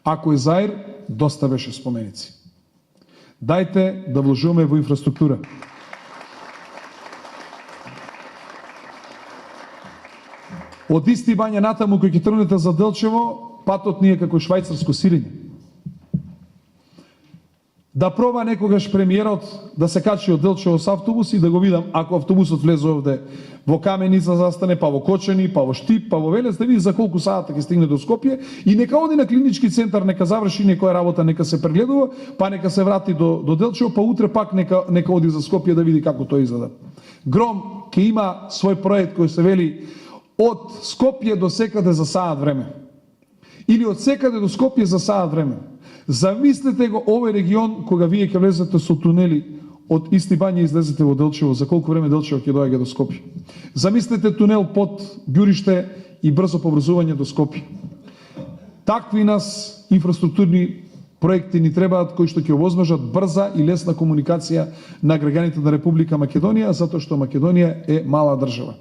Ако е Заир, доста беше споменици. Дајте да вложуваме во инфраструктура. Од Исти Бања натаму кој ќе тргнете за Делчево, патот ни е како швајцарско сирење. Да проба некогаш премиерот да се качи од Делчево с автобус и да го видам, ако автобусот влезе овде во Каменица застане, па во Кочани, па во Штип, па во Велес, да види за колку сата ќе стигне до Скопје и нека оди на клинички центар, нека заврши некоја работа, нека се прегледува, па нека се врати до Делчево, па утре пак нека оди за Скопје да види како тој изгледа. Гром ќе има свој проект кој се вели од Скопје до секаде за саат време. Или од секаде до Скопје за саат време. Замислете го овој регион кога вие ќе влезете со тунели од Исти Бања и излезете во Делчево, за колку време Делчево ќе доаѓа до Скопје. Замислете тунел под Ѓуриште и брзо поврзување до Скопје. Такви нас инфраструктурни проекти ни требаат кои што ќе овозможат брза и лесна комуникација на граѓаните на Република Македонија, затоа што Македонија е мала држава.